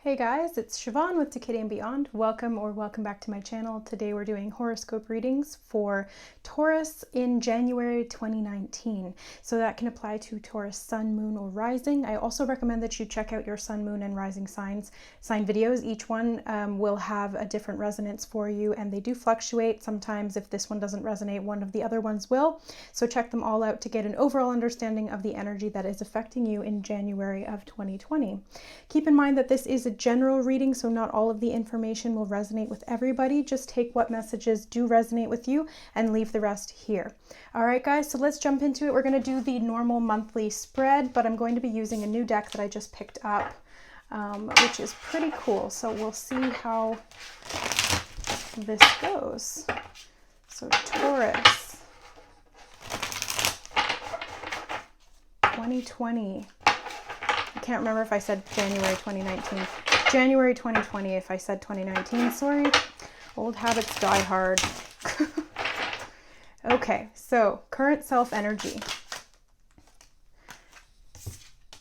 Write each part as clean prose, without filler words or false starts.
Hey guys, it's Siobhan with Decade and Beyond. Welcome back to my channel. Today we're doing horoscope readings for Taurus in January 2019. So that can apply to Taurus sun, moon, or rising. I also recommend that you check out your sun, moon, and rising sign videos. Each one will have a different resonance for you, and they do fluctuate. Sometimes if this one doesn't resonate, one of the other ones will. So check them all out to get an overall understanding of the energy that is affecting you in January of 2020. Keep in mind that this is a general reading, so not all of the information will resonate with everybody. Just take what messages do resonate with you and leave the rest here. All right, guys, so let's jump into it. We're going to do the normal monthly spread, but I'm going to be using a new deck that I just picked up, which is pretty cool. So we'll see how this goes. So Taurus 2020. I can't remember if I said January 2019. January 2020 if I said 2019. Sorry. Old habits die hard. Okay, so current self energy.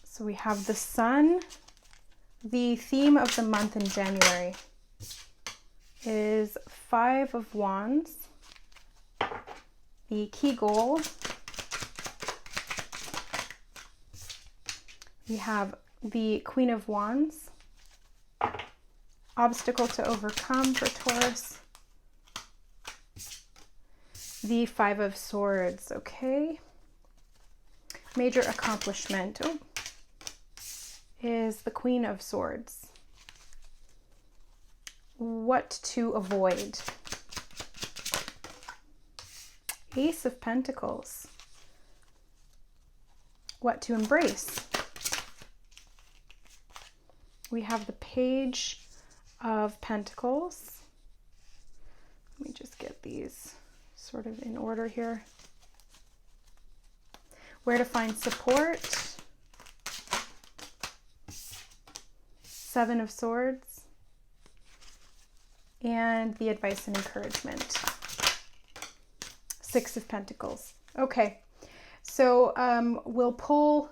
So we have the sun. The theme of the month in January is 5 of Wands. The key goal. We have the Queen of Wands, obstacle to overcome for Taurus, the 5 of Swords, okay. Major accomplishment is the Queen of Swords. What to avoid? Ace of Pentacles. What to embrace? We have the Page of Pentacles. Let me just get these sort of in order here. Where to find support. 7 of Swords. And the advice and encouragement. 6 of Pentacles. Okay, so we'll pull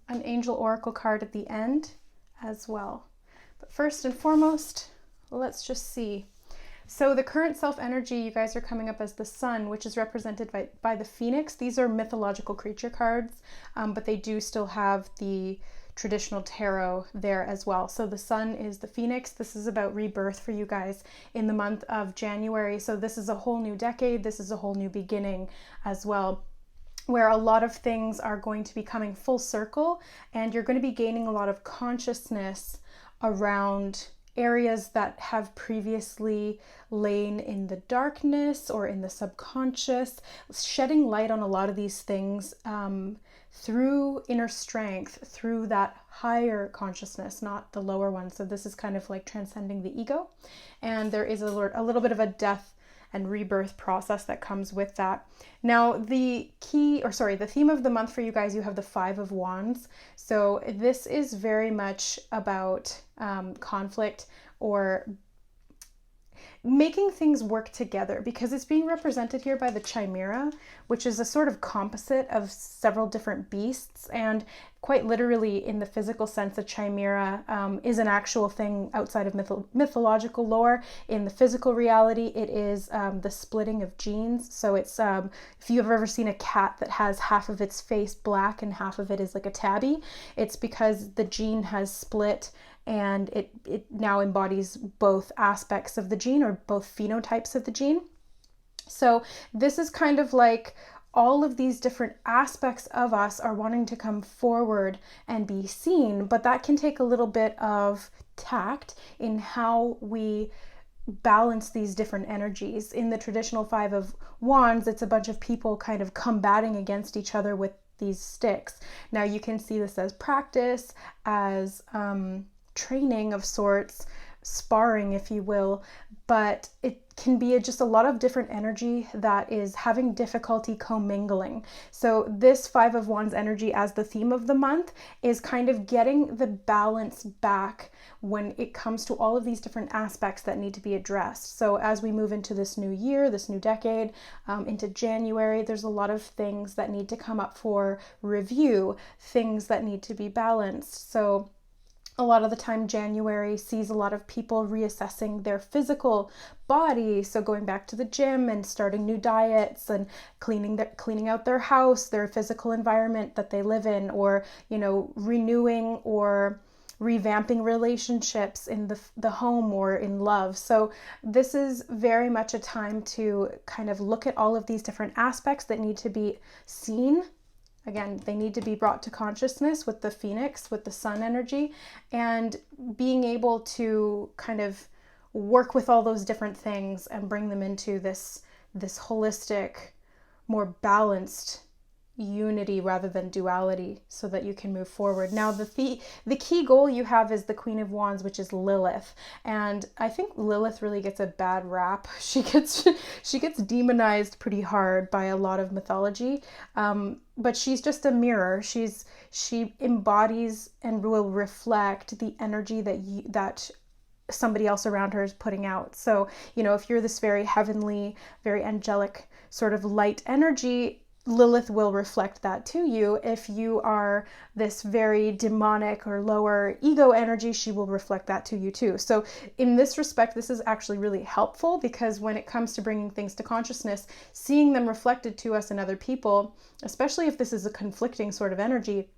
an Angel Oracle card at the end as well. But first and foremost, let's just see. So the current self energy, you guys are coming up as the sun, which is represented by the phoenix. These are mythological creature cards, but they do still have the traditional tarot there as well. So the sun is the phoenix. This is about rebirth for you guys in the month of January. So this is a whole new decade. This is a whole new beginning as well, where a lot of things are going to be coming full circle, and you're going to be gaining a lot of consciousness around areas that have previously lain in the darkness or in the subconscious, shedding light on a lot of these things through inner strength, through that higher consciousness, not the lower one. So this is kind of like transcending the ego, and there is a little bit of a death and rebirth process that comes with that. Now the theme of the month for you guys, you have the 5 of Wands. So this is very much about conflict or making things work together, because it's being represented here by the chimera, which is a sort of composite of several different beasts. And quite literally, in the physical sense, a chimera is an actual thing outside of mythological lore. In the physical reality, it is the splitting of genes. So it's if you've ever seen a cat that has half of its face black and half of it is like a tabby, it's because the gene has split, and it now embodies both aspects of the gene, or both phenotypes of the gene. So this is kind of like all of these different aspects of us are wanting to come forward and be seen, but that can take a little bit of tact in how we balance these different energies. In the traditional 5 of Wands, it's a bunch of people kind of combating against each other with these sticks. Now you can see this as practice, as training of sorts, sparring, if you will, but it can be just a lot of different energy that is having difficulty commingling. So this 5 of Wands energy as the theme of the month is kind of getting the balance back when it comes to all of these different aspects that need to be addressed. So as we move into this new year, this new decade, into January, there's a lot of things that need to come up for review, things that need to be balanced. So A lot of the time, January sees a lot of people reassessing their physical body. So going back to the gym and starting new diets and cleaning out their house, their physical environment that they live in, or, renewing or revamping relationships in the home or in love. So this is very much a time to kind of look at all of these different aspects that need to be seen. Again, they need to be brought to consciousness with the Phoenix, with the sun energy, and being able to kind of work with all those different things and bring them into this holistic, more balanced unity rather than duality, so that you can move forward. Now, the key goal you have is the Queen of Wands, which is Lilith, and I think Lilith really gets a bad rap. She gets demonized pretty hard by a lot of mythology, but she's just a mirror. She embodies and will reflect the energy that somebody else around her is putting out. So, if you're this very heavenly, very angelic sort of light energy, Lilith will reflect that to you. If you are this very demonic or lower ego energy, she will reflect that to you too. So in this respect, this is actually really helpful, because when it comes to bringing things to consciousness, seeing them reflected to us in other people, especially if this is a conflicting sort of energy,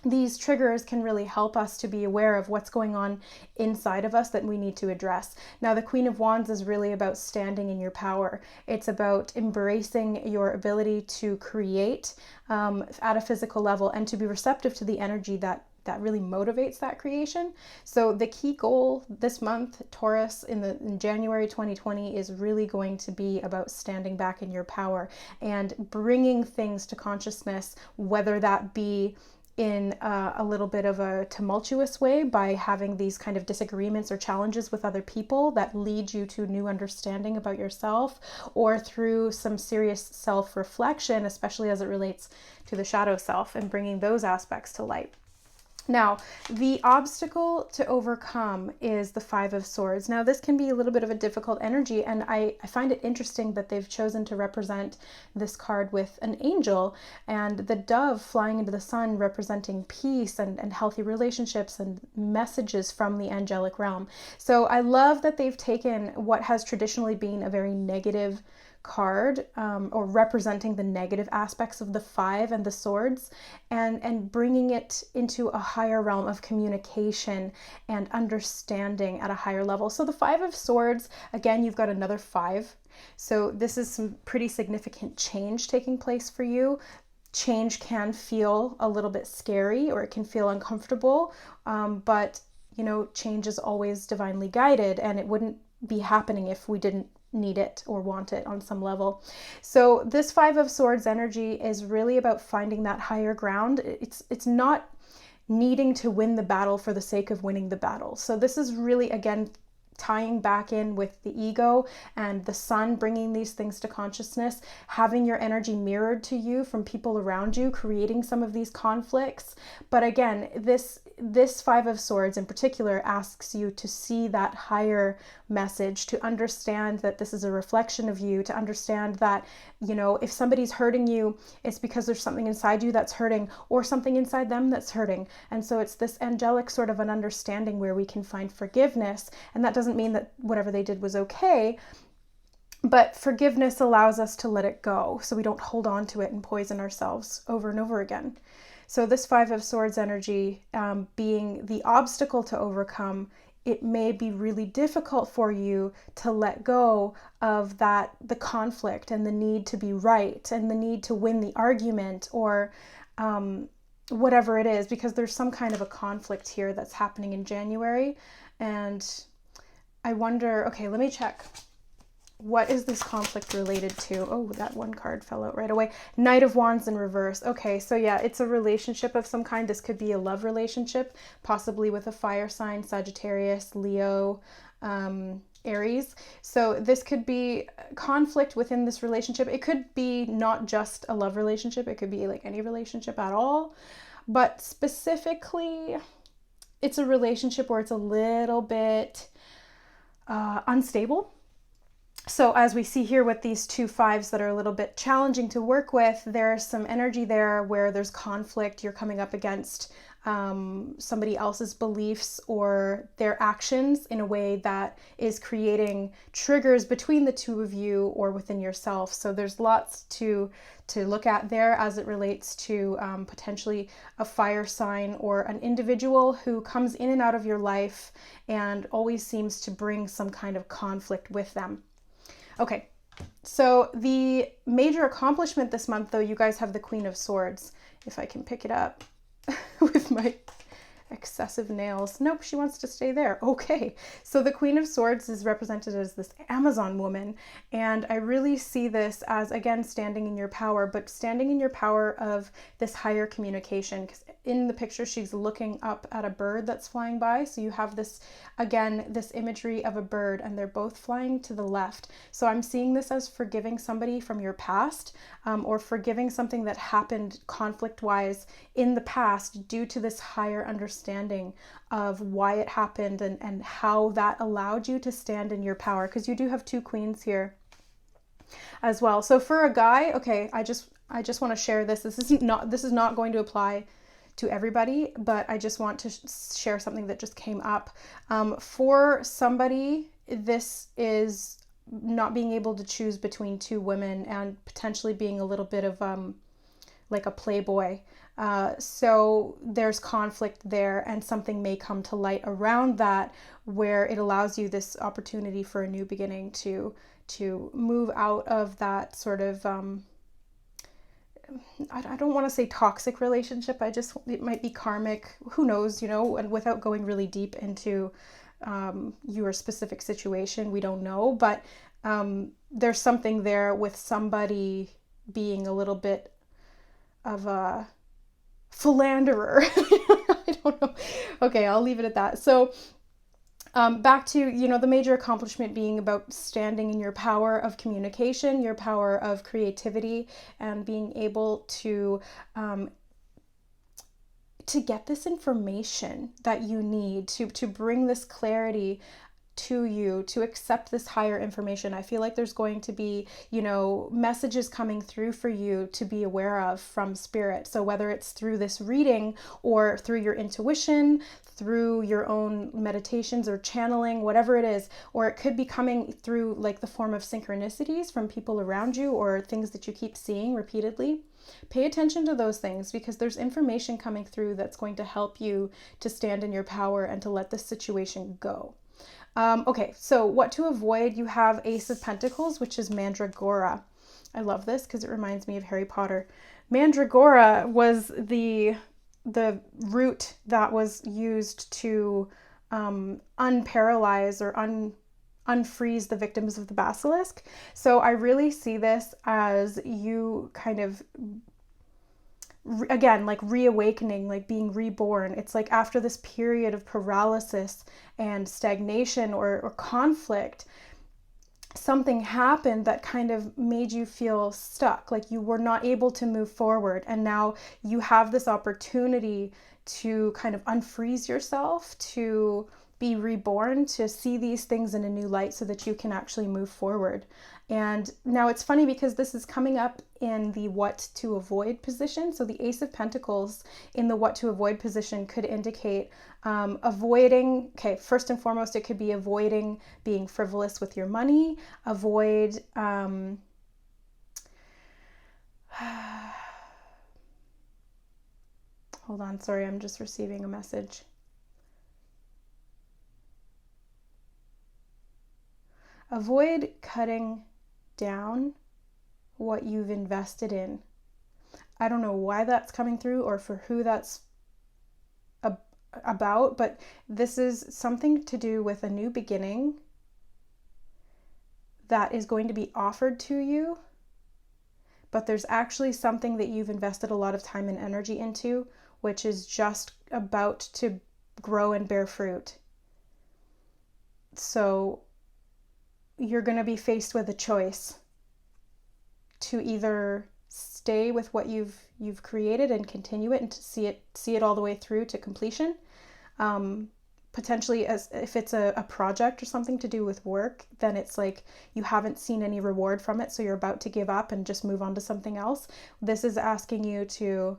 these triggers can really help us to be aware of what's going on inside of us that we need to address. Now, the Queen of Wands is really about standing in your power. It's about embracing your ability to create at a physical level and to be receptive to the energy that really motivates that creation. So the key goal this month, Taurus, in January 2020, is really going to be about standing back in your power and bringing things to consciousness, whether that be in a little bit of a tumultuous way by having these kind of disagreements or challenges with other people that lead you to new understanding about yourself, or through some serious self-reflection, especially as it relates to the shadow self, and bringing those aspects to light. Now, the obstacle to overcome is the Five of Swords. Now, this can be a little bit of a difficult energy, and I find it interesting that they've chosen to represent this card with an angel, and the dove flying into the sun representing peace and healthy relationships and messages from the angelic realm. So I love that they've taken what has traditionally been a very negative card, or representing the negative aspects of the Five and the Swords, and bringing it into a higher realm of communication and understanding at a higher level. So the Five of Swords, again, you've got another five. So this is some pretty significant change taking place for you. Change can feel a little bit scary, or it can feel uncomfortable, but change is always divinely guided, and it wouldn't be happening if we didn't need it or want it on some level. So this Five of Swords energy is really about finding that higher ground. It's not needing to win the battle for the sake of winning the battle. So this is really, again, tying back in with the ego and the sun, bringing these things to consciousness, having your energy mirrored to you from people around you, creating some of these conflicts. But again, this Five of Swords in particular asks you to see that higher message, to understand that this is a reflection of you, to understand that, if somebody's hurting you, it's because there's something inside you that's hurting, or something inside them that's hurting. And so it's this angelic sort of an understanding where we can find forgiveness. And that doesn't mean that whatever they did was okay, but forgiveness allows us to let it go, so we don't hold on to it and poison ourselves over and over again. So this Five of Swords energy, being the obstacle to overcome, it may be really difficult for you to let go of the conflict and the need to be right and the need to win the argument, or whatever it is, because there's some kind of a conflict here that's happening in January. And I wonder, okay, let me check. What is this conflict related to? Oh, that one card fell out right away. Knight of Wands in reverse. Okay, so yeah, it's a relationship of some kind. This could be a love relationship, possibly with a fire sign, Sagittarius, Leo, Aries. So this could be conflict within this relationship. It could be not just a love relationship. It could be like any relationship at all. But specifically, it's a relationship where it's a little bit unstable. So as we see here with these two fives that are a little bit challenging to work with, there's some energy there where there's conflict. You're coming up against somebody else's beliefs or their actions in a way that is creating triggers between the two of you or within yourself. So there's lots to look at there as it relates to potentially a fire sign or an individual who comes in and out of your life and always seems to bring some kind of conflict with them. Okay, so the major accomplishment this month, though, you guys have the Queen of Swords. If I can pick it up with my excessive nails. Nope, she wants to stay there. Okay, so the Queen of Swords is represented as this Amazon woman, and I really see this as, again, standing in your power, but standing in your power of this higher communication, because in the picture she's looking up at a bird that's flying by. So you have this, again, this imagery of a bird, and they're both flying to the left. So I'm seeing this as forgiving somebody from your past, or forgiving something that happened conflict-wise in the past due to this higher understanding of why it happened and how that allowed you to stand in your power, because you do have two queens here as well. So for a guy, okay, I just want to share this. This is not going to apply to everybody, but I just want to share something that just came up. For somebody, this is not being able to choose between two women and potentially being a little bit of like a playboy. So there's conflict there, and something may come to light around that where it allows you this opportunity for a new beginning to move out of that sort of I don't want to say toxic relationship. It might be karmic, who knows, and without going really deep into your specific situation, we don't know, but there's something there with somebody being a little bit of a philanderer. I don't know. Okay, I'll leave it at that. So back to, the major accomplishment being about standing in your power of communication, your power of creativity, and being able to get this information that you need to bring this clarity to you, to accept this higher information. I feel like there's going to be, messages coming through for you to be aware of from spirit. So whether it's through this reading or through your intuition, through your own meditations or channeling, whatever it is, or it could be coming through like the form of synchronicities from people around you or things that you keep seeing repeatedly. Pay attention to those things, because there's information coming through that's going to help you to stand in your power and to let this situation go. Okay, so what to avoid? You have Ace of Pentacles, which is Mandragora. I love this because it reminds me of Harry Potter. Mandragora was the root that was used to unparalyze or unfreeze the victims of the basilisk. So I really see this as you kind of, again, like reawakening, like being reborn. It's like after this period of paralysis and stagnation or conflict, something happened that kind of made you feel stuck, like you were not able to move forward. And now you have this opportunity to kind of unfreeze yourself, to be reborn, to see these things in a new light so that you can actually move forward. And now it's funny because this is coming up in the what to avoid position. So the Ace of Pentacles in the what to avoid position could indicate avoiding, okay, first and foremost, it could be avoiding being frivolous with your money, avoid, hold on, sorry, I'm just receiving a message. Avoid cutting down what you've invested in. I don't know why that's coming through or for who that's about, but this is something to do with a new beginning that is going to be offered to you, but there's actually something that you've invested a lot of time and energy into, which is just about to grow and bear fruit. So you're going to be faced with a choice to either stay with what you've created and continue it and to see it all the way through to completion. Potentially, as if it's a project or something to do with work, then it's like you haven't seen any reward from it, so you're about to give up and just move on to something else. This is asking you to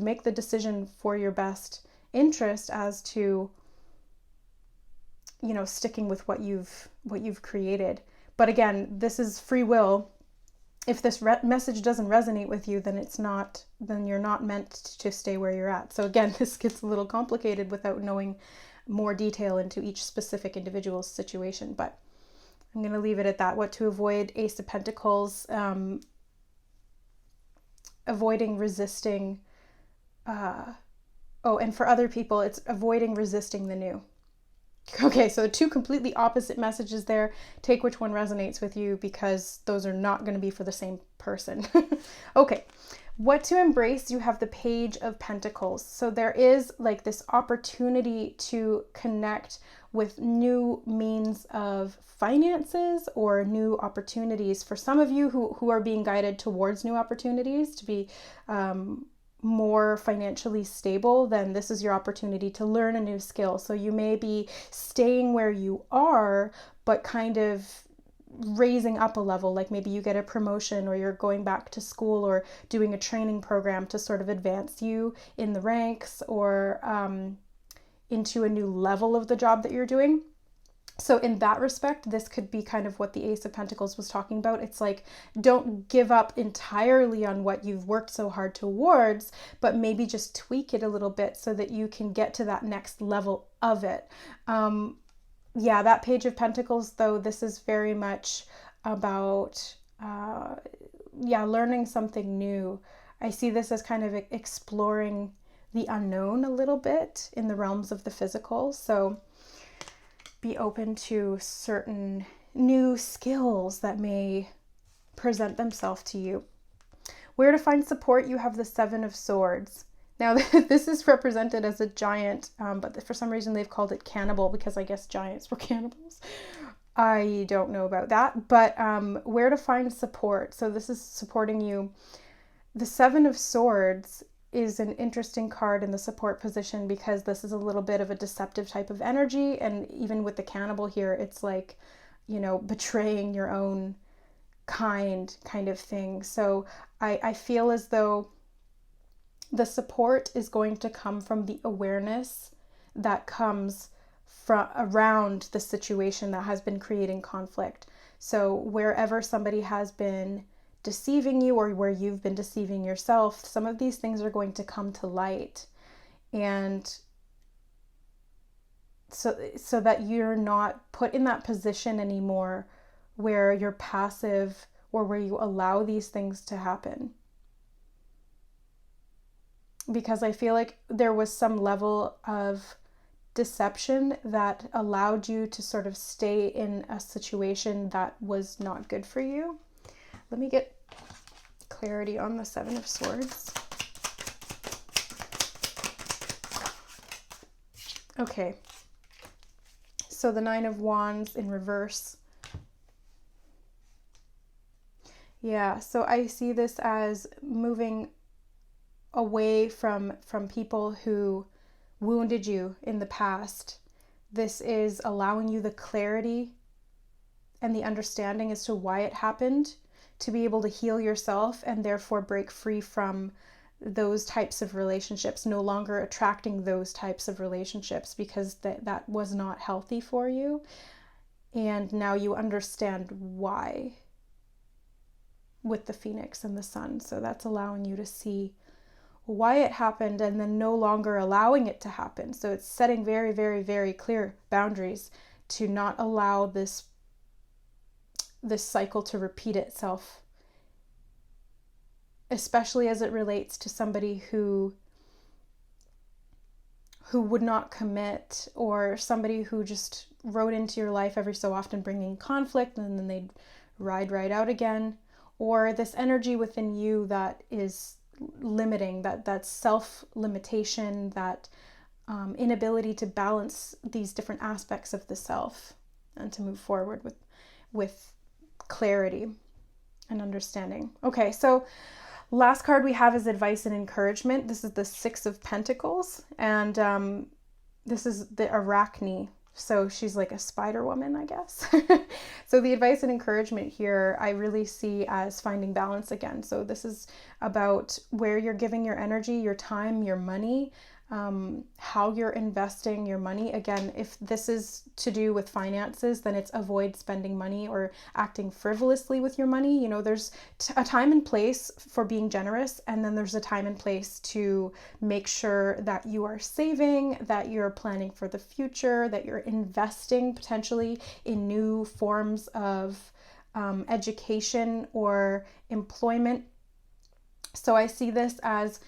make the decision for your best interest as to, sticking with what you've created. But again, this is free will. If this message doesn't resonate with you, then you're not meant to stay where you're at. So again, this gets a little complicated without knowing more detail into each specific individual's situation. But I'm going to leave it at that. What to avoid: Ace of Pentacles, avoiding resisting. And for other people, it's avoiding resisting the new. Okay, so two completely opposite messages there. Take which one resonates with you, because those are not going to be for the same person. Okay, what to embrace: you have the Page of Pentacles. So there is like this opportunity to connect with new means of finances or new opportunities. For some of you who are being guided towards new opportunities to be more financially stable, then this is your opportunity to learn a new skill. So you may be staying where you are, but kind of raising up a level. Like maybe you get a promotion, or you're going back to school, or doing a training program to sort of advance you in the ranks, or into a new level of the job that you're doing. So in that respect, this could be kind of what the Ace of Pentacles was talking about. It's like, don't give up entirely on what you've worked so hard towards, but maybe just tweak it a little bit so that you can get to that next level of it. Yeah, that Page of Pentacles, though, this is very much about, learning something new. I see this as kind of exploring the unknown a little bit in the realms of the physical. So be open to certain new skills that may present themselves to you. Where to find support: you have the Seven of Swords. Now, this is represented as a giant, but for some reason they've called it cannibal, because I guess giants were cannibals. I don't know about that, but where to find support. So this is supporting you. The Seven of Swords is an interesting card in the support position, because this is a little bit of a deceptive type of energy. And even with the cannibal here, it's like, betraying your own kind of thing. So I feel as though the support is going to come from the awareness that comes from around the situation that has been creating conflict. So wherever somebody has been deceiving you, or where you've been deceiving yourself, some of these things are going to come to light, and so that you're not put in that position anymore where you're passive, or where you allow these things to happen. Because I feel like there was some level of deception that allowed you to sort of stay in a situation that was not good for you. Let me get clarity on the Seven of Swords. Okay. So the Nine of Wands in reverse. Yeah, so I see this as moving away from people who wounded you in the past. This is allowing you the clarity and the understanding as to why it happened, to be able to heal yourself and therefore break free from those types of relationships, no longer attracting those types of relationships, because that was not healthy for you. And now you understand why, with the Phoenix and the Sun. So that's allowing you to see why it happened, and then no longer allowing it to happen. So it's setting very, very, very clear boundaries to not allow this cycle to repeat itself, especially as it relates to somebody who would not commit, or somebody who just rode into your life every so often bringing conflict, and then they'd ride right out again. Or this energy within you that is limiting, that self-limitation, that inability to balance these different aspects of the self and to move forward with clarity and understanding. Okay, so last card we have is advice and encouragement. This is the Six of Pentacles, and this is the Arachne. So she's like a spider woman, I guess. So the advice and encouragement here, I really see as finding balance again. So this is about where you're giving your energy, your time, your money, how you're investing your money. Again, if this is to do with finances, then it's avoid spending money or acting frivolously with your money. You know, there's a time and place for being generous, and then there's a time and place to make sure that you are saving, that you're planning for the future, that you're investing potentially in new forms of education or employment. So I see this as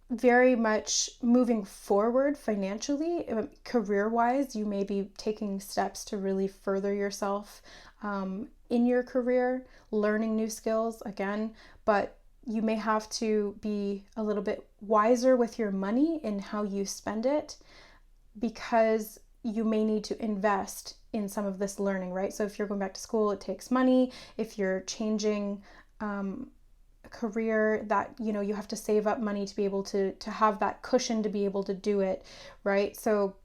very much moving forward financially. Career-wise, you may be taking steps to really further yourself in your career, learning new skills again, but you may have to be a little bit wiser with your money in how you spend it, because you may need to invest in some of this learning, right? So if you're going back to school, it takes money. If you're changing career, that, you know, you have to save up money to be able to have that cushion to be able to do it, right? So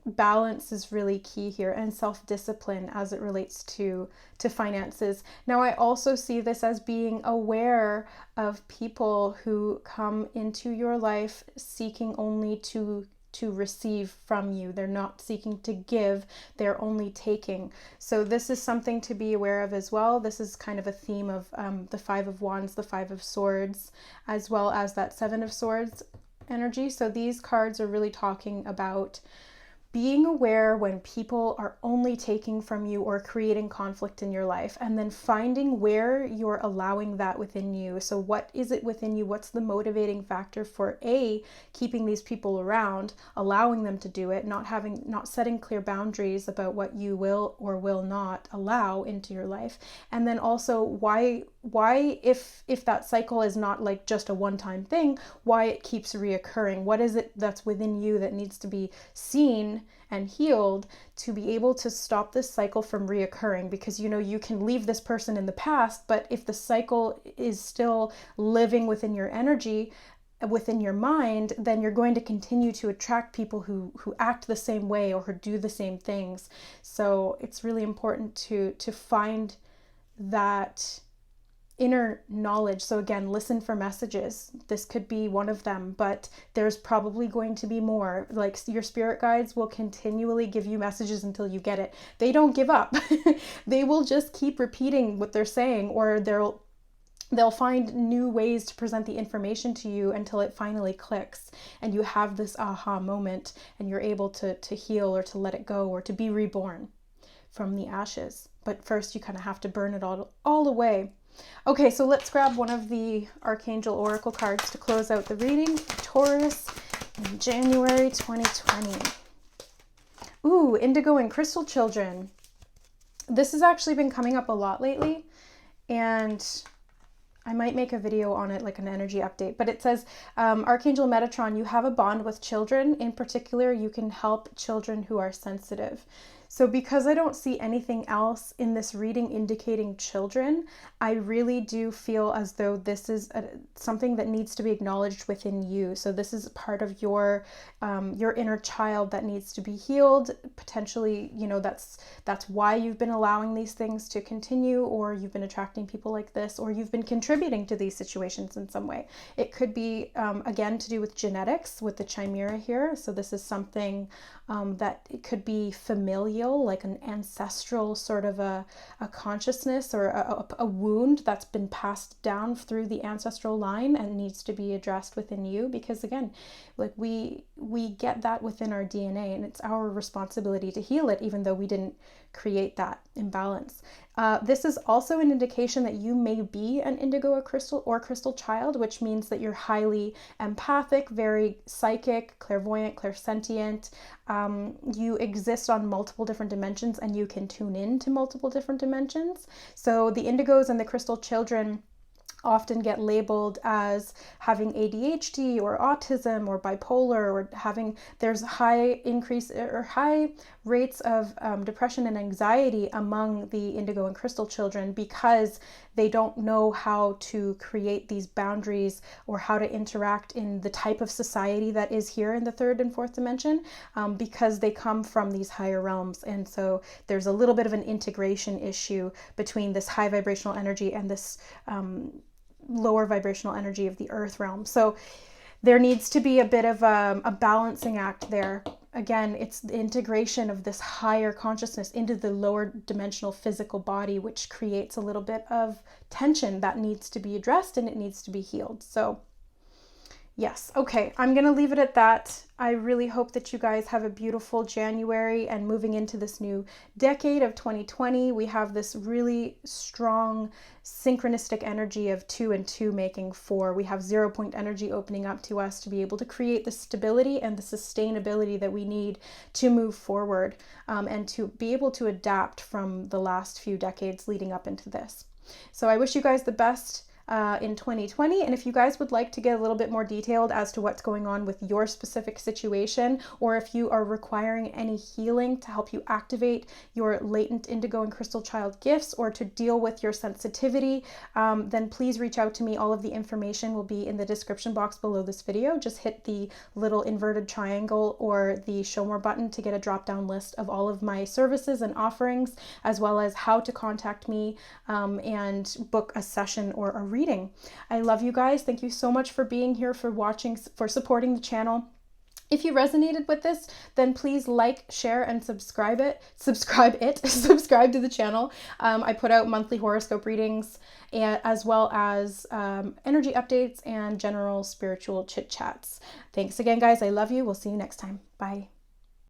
balance is really key here, and self-discipline as it relates to finances. Now, I also see this as being aware of people who come into your life seeking only to receive from you. They're not seeking to give, they're only taking. So this is something to be aware of as well. This is kind of a theme of the Five of Wands, the Five of Swords, as well as that Seven of Swords energy. So these cards are really talking about being aware when people are only taking from you or creating conflict in your life, and then finding where you're allowing that within you. So what is it within you? What's the motivating factor for keeping these people around, allowing them to do it, not setting clear boundaries about what you will or will not allow into your life. And then also why if that cycle is not like just a one-time thing, why it keeps reoccurring. What is it that's within you that needs to be seen and healed to be able to stop this cycle from reoccurring? Because, you know, you can leave this person in the past, but if the cycle is still living within your energy, within your mind, then you're going to continue to attract people who act the same way or who do the same things. So it's really important to find that inner knowledge. So again, listen for messages. This could be one of them, but there's probably going to be more. Like, your spirit guides will continually give you messages until you get it. They don't give up. They will just keep repeating what they're saying, or they'll find new ways to present the information to you until it finally clicks and you have this aha moment and you're able to heal or to let it go or to be reborn from the ashes. But first you kind of have to burn it all away. Okay, so let's grab one of the Archangel Oracle cards to close out the reading. Taurus in January 2020. Ooh, Indigo and Crystal Children. This has actually been coming up a lot lately, and I might make a video on it, like an energy update. But it says, Archangel Metatron, you have a bond with children. In particular, you can help children who are sensitive. So because I don't see anything else in this reading indicating children, I really do feel as though this is something that needs to be acknowledged within you. So this is part of your inner child that needs to be healed. Potentially, you know, that's why you've been allowing these things to continue, or you've been attracting people like this, or you've been contributing to these situations in some way. It could be, again, to do with genetics, with the chimera here. So this is something that it could be familial, like an ancestral sort of a consciousness or a wound that's been passed down through the ancestral line and needs to be addressed within you. Because again, like we get that within our DNA, and it's our responsibility to heal it, even though we didn't create that imbalance. This is also an indication that you may be an indigo or crystal child, which means that you're highly empathic, very psychic, clairvoyant, clairsentient. You exist on multiple different dimensions, and you can tune in to multiple different dimensions. So the indigos and the crystal children often get labeled as having ADHD or autism or bipolar, or there's high rates of depression and anxiety among the indigo and crystal children, because they don't know how to create these boundaries or how to interact in the type of society that is here in the third and fourth dimension, because they come from these higher realms. And so there's a little bit of an integration issue between this high vibrational energy and this lower vibrational energy of the earth realm. So there needs to be a bit of a balancing act there. Again, it's the integration of this higher consciousness into the lower dimensional physical body, which creates a little bit of tension that needs to be addressed and it needs to be healed. So yes, okay, I'm going to leave it at that. I really hope that you guys have a beautiful January, and moving into this new decade of 2020, we have this really strong synchronistic energy of 2 and 2 making 4. We have 0 point energy opening up to us to be able to create the stability and the sustainability that we need to move forward, and to be able to adapt from the last few decades leading up into this. So I wish you guys the best in 2020. And if you guys would like to get a little bit more detailed as to what's going on with your specific situation, or if you are requiring any healing to help you activate your latent indigo and crystal child gifts, or to deal with your sensitivity, then please reach out to me. All of the information will be in the description box below this video. Just hit the little inverted triangle or the show more button to get a drop down list of all of my services and offerings, as well as how to contact me and book a session or a reading. I love you guys. Thank you so much for being here, for watching, for supporting the channel. If you resonated with this, then please like, share, and subscribe to the channel. I put out monthly horoscope readings, and as well as energy updates and general spiritual chit chats. Thanks again, guys. I love you. We'll see you next time. Bye.